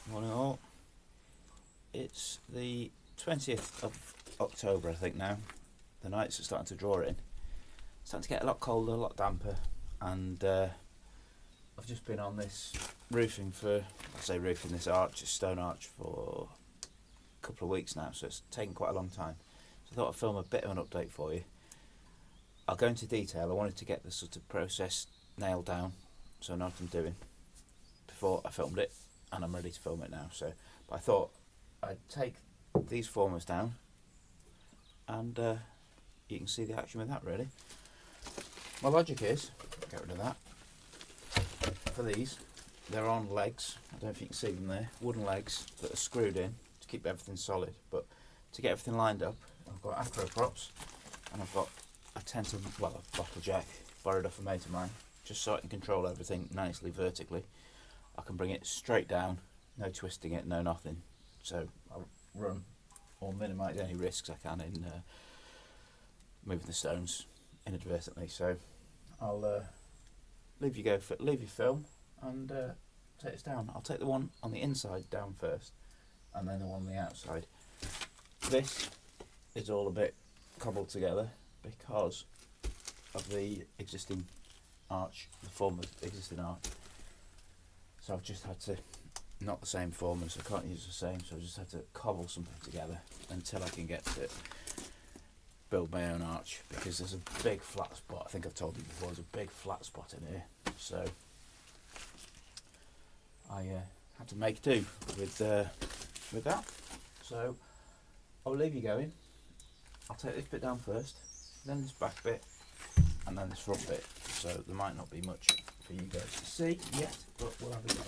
Morning all. It's the 20th of October I think now. The nights are starting to draw in. It's starting to get a lot colder, a lot damper, and I've just been on this roofing this arch, this stone arch, for a couple of weeks now, so it's taken quite a long time. So I thought I'd film a bit of an update for you. I'll go into detail. I wanted to get the sort of process nailed down so I know what I'm doing before I filmed it, and I'm ready to film it now. So, but I thought I'd take these formers down and you can see the action with that really. My logic is, get rid of that, for these, they're on legs, I don't know if you can see them there, wooden legs that are screwed in to keep everything solid, but to get everything lined up, I've got acro props and I've got a bottle jack borrowed off a mate of mine, just so I can control everything nicely vertically. I can bring it straight down, no twisting it, no nothing, so I'll run or minimise any risks I can in moving the stones inadvertently. So I'll leave you film and take this down. I'll take the one on the inside down first and then the one on the outside. This is all a bit cobbled together because of the existing arch, the form of the existing arch. So I've just had to, not the same formers, I can't use the same, so I've just had to cobble something together until I can get to build my own arch, because there's a big flat spot. I think I've told you before, there's a big flat spot in here, so I had to make do with that. So I'll leave you going. I'll take this bit down first, then this back bit, and then this front bit. So there might not be much for you guys to see yet, but we'll have a go.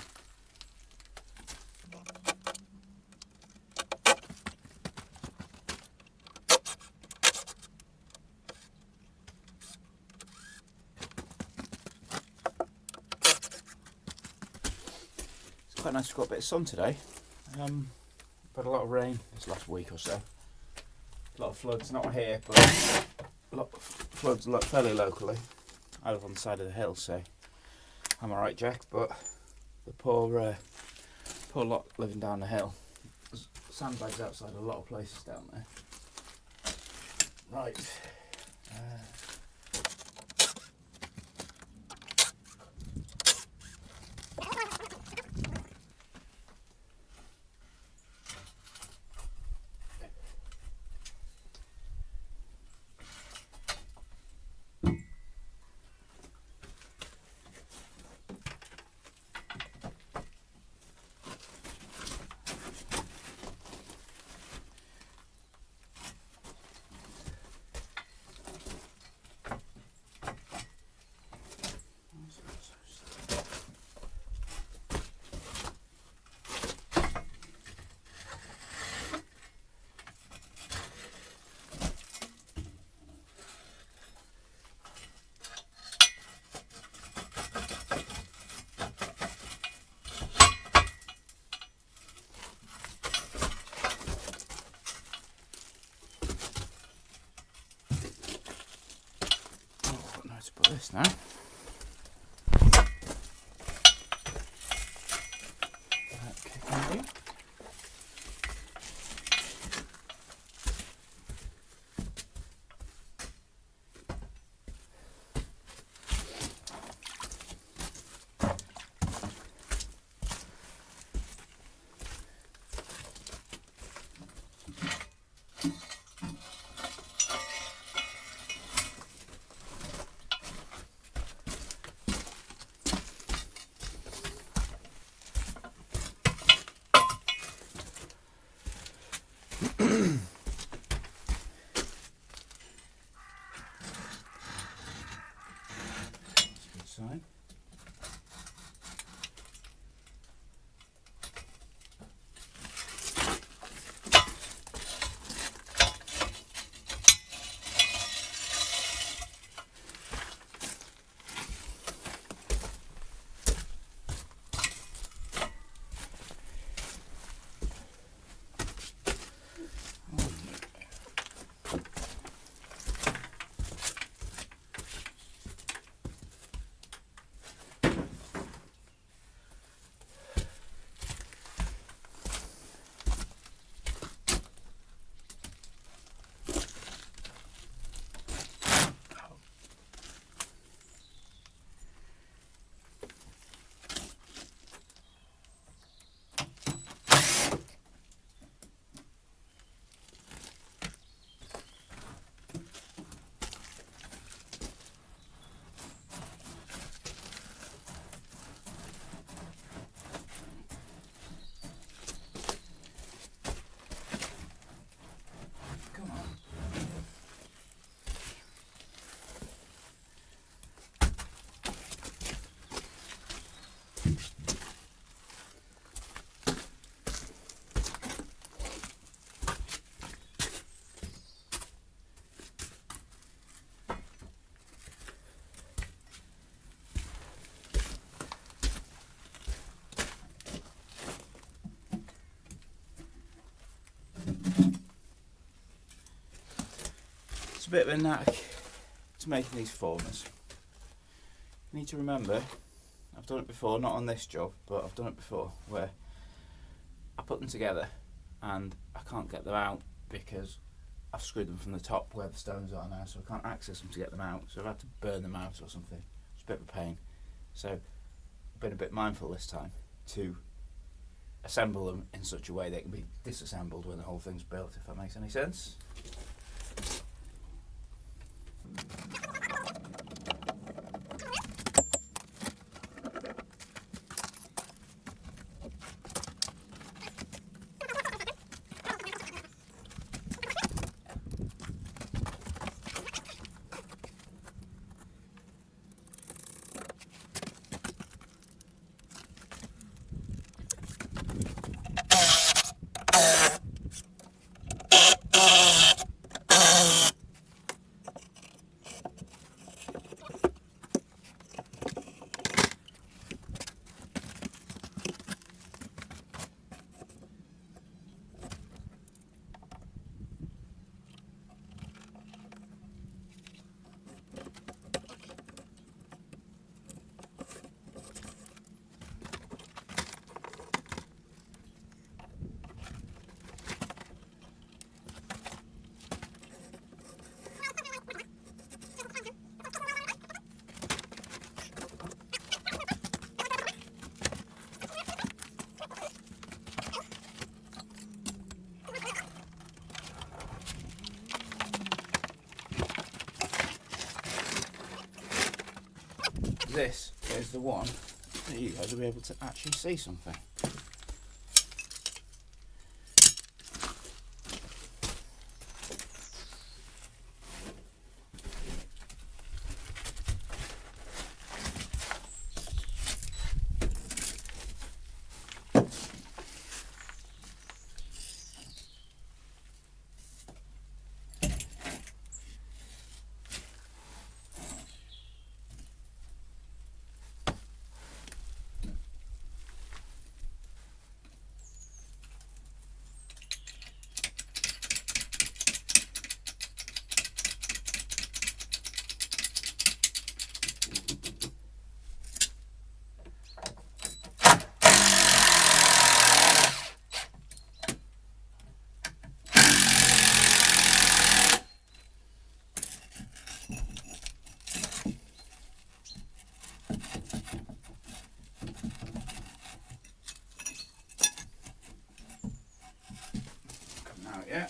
It's quite nice to got a bit of sun today. Had a lot of rain this last week or so. A lot of floods, not here, but a lot of floods fairly locally. I live on the side of the hill, so I'm alright, Jack, but the poor lot living down the hill. There's sandbags outside a lot of places down there. Right. Put this now. Okay. a bit of a knack to making these formers. You need to remember, I've done it before, not on this job, but I've done it before, where I put them together and I can't get them out because I've screwed them from the top where the stones are now, so I can't access them to get them out, so I've had to burn them out or something. It's a bit of a pain. So I've been a bit mindful this time to assemble them in such a way they can be disassembled when the whole thing's built, if that makes any sense. This is the one that you guys will be able to actually see something. Yeah.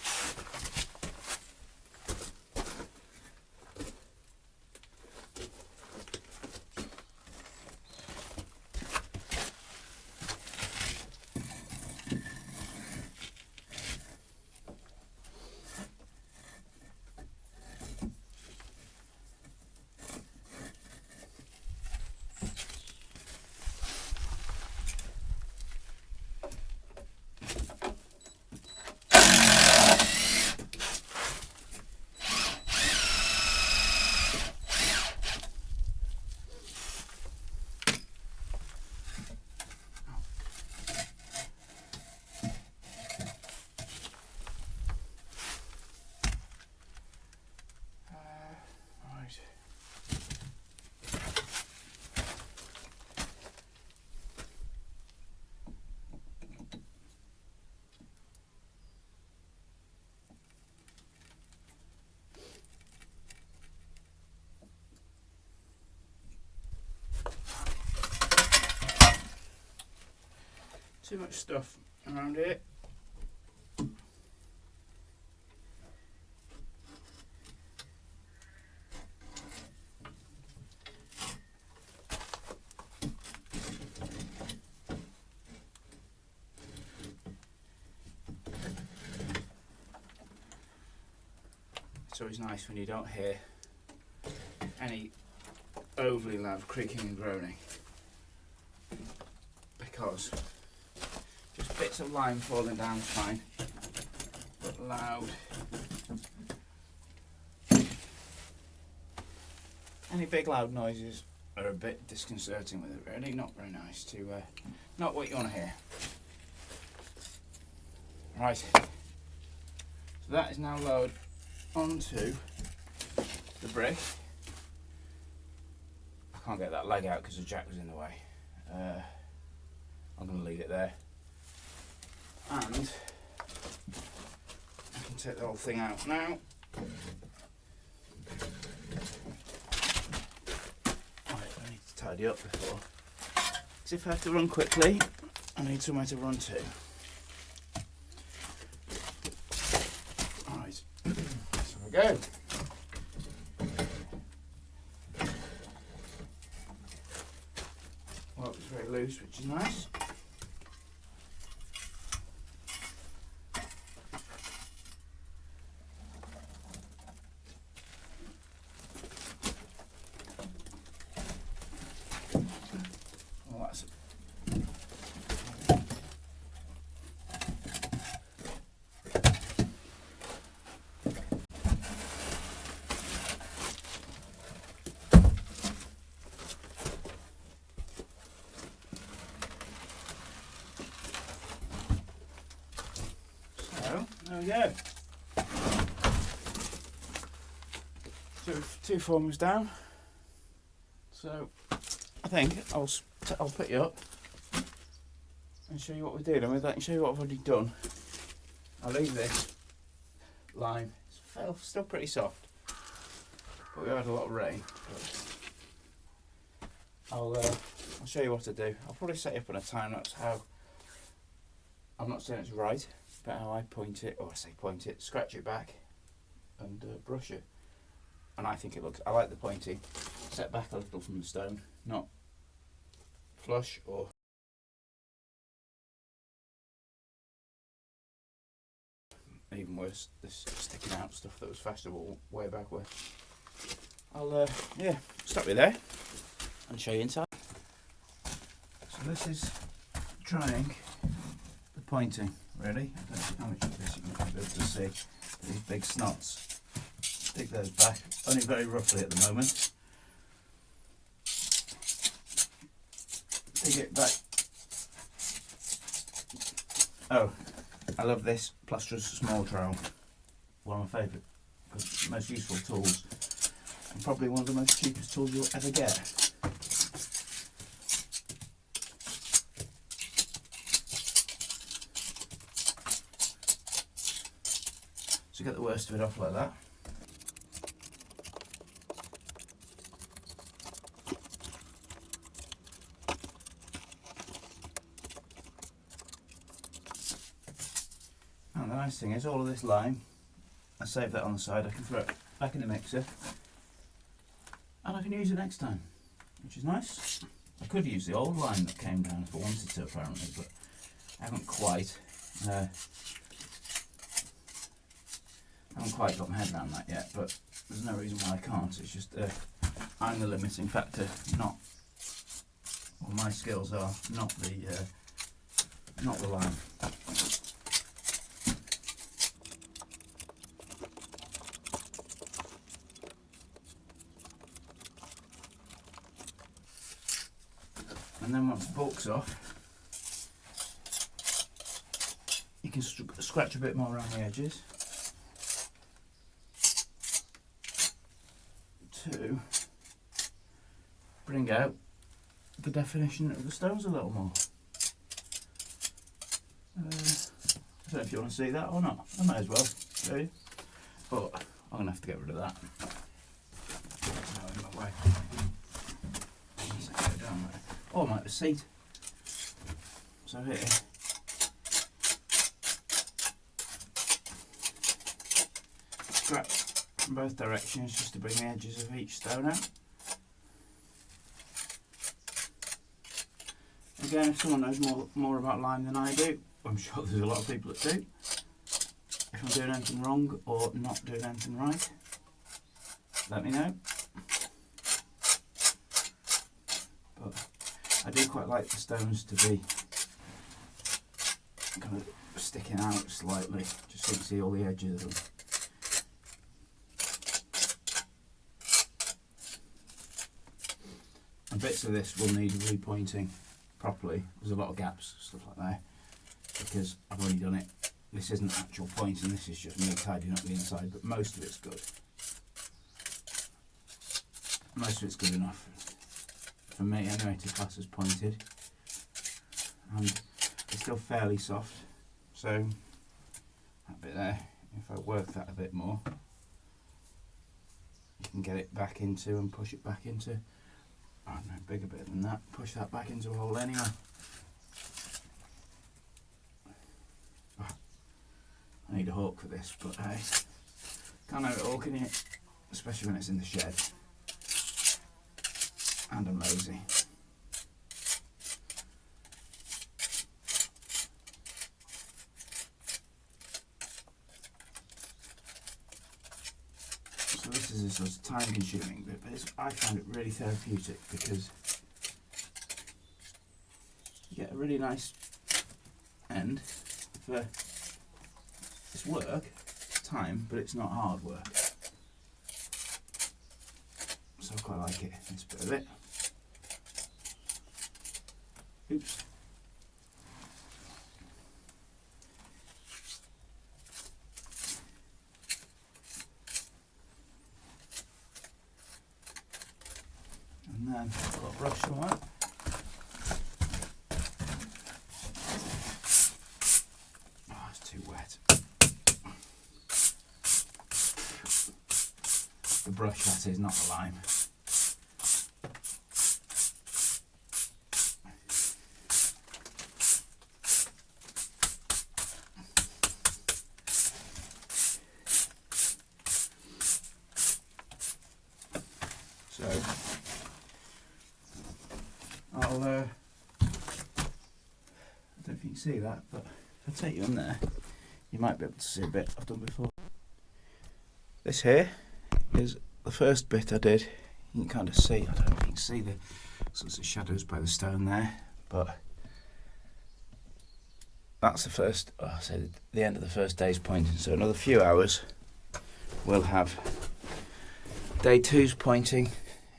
Too much stuff around here. It's always nice when you don't hear any overly loud creaking and groaning, because just bits of lime falling down is fine, but loud, any big loud noises are a bit disconcerting with it, really, not very nice to, not what you want to hear. Right, so that is now lowered onto the brick. I can't get that leg out because the jack was in the way. I'm going to leave it there. And I can take the whole thing out now. Right, I need to tidy up before. Because if I have to run quickly, I need somewhere to run to. Right, so we go. Well, it's very loose, which is nice. Well, that's there we go. So 2 formers down. So I think I'll put you up and show you what we're doing. And with that, and show you what I've already done. I'll leave this lime. It's still pretty soft, but we had a lot of rain. I'll show you what to do. I'll probably set you up on a time lapse. How I'm not saying it's right, but how I point it, or I say point it, scratch it back and brush it. And I think it looks, I like the pointing, set back a little from the stone, not flush or even worse, this sticking out stuff that was fashionable way back when. I'll yeah, stop you there and show you inside. So this is trying the pointing. Ready? I don't know how much of this you can be able to see. These big snots. Stick those back, only very roughly at the moment. Dig it back. Oh, I love this plasterer's small trowel. One of my favourite, most useful tools, and probably one of the most cheapest tools you'll ever get. So get the worst of it off like that. And the nice thing is, all of this lime, I save that on the side. I can throw it back in the mixer, and I can use it next time, which is nice. I could use the old lime that came down if I wanted to, apparently, but I haven't quite. I haven't quite got my head around that yet, but there's no reason why I can't. It's just I'm the limiting factor, not. Well, my skills are not the lime. And then once the bulk's off, you can scratch a bit more around the edges to bring out the definition of the stones a little more. I don't know if you want to see that or not. I might as well show you, but I'm going to have to get rid of that. In my way. Oh, I might have a seat. So here, scratch from both directions just to bring the edges of each stone out. Again, if someone knows more about lime than I do, I'm sure there's a lot of people that do. If I'm doing anything wrong or not doing anything right, let me know. But I do quite like the stones to be kind of sticking out slightly, just so you can see all the edges of them. And bits of this will need repointing properly. There's a lot of gaps, stuff like that, because I've already done it. This isn't actual pointing, this is just me tidying up the inside, but most of it's good. most of it's good enough for me anyway to class as pointed, and it's still fairly soft, so that bit there, if I work that a bit more, you can get it back into and push it back into, I don't know, bigger bit than that, push that back into a hole anyway. I need a hook for this, but hey, can't have it all, can you? Especially when it's in the shed. And I'm lazy. So this is a sort of time consuming bit, but I find it really therapeutic because you get a really nice end for it's work, time, but it's not hard work. So I quite like it, this bit of it. Oops. And then I've got a brush somewhere. Oh, it's too wet. The brush, that is, not the lime. So I don't know if you can see that, but if I take you in there, you might be able to see a bit I've done before. This here is the first bit I did. You can kind of see, I don't know if you can see the sorts of shadows by the stone there, but that's the first, say the end of the first day's pointing. So another few hours we'll have day two's pointing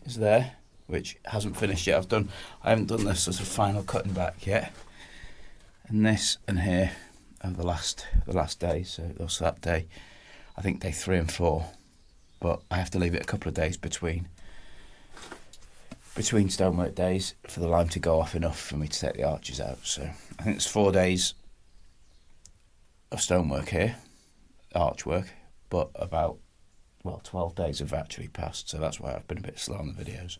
is there, which hasn't finished yet. I haven't done this sort of final cutting back yet. And this and here are the last day. So also that day, I think day 3 and 4. But I have to leave it a couple of days between stonework days for the lime to go off enough for me to take the arches out. So I think it's 4 days of stonework here, archwork, but about 12 days have actually passed, so that's why I've been a bit slow on the videos.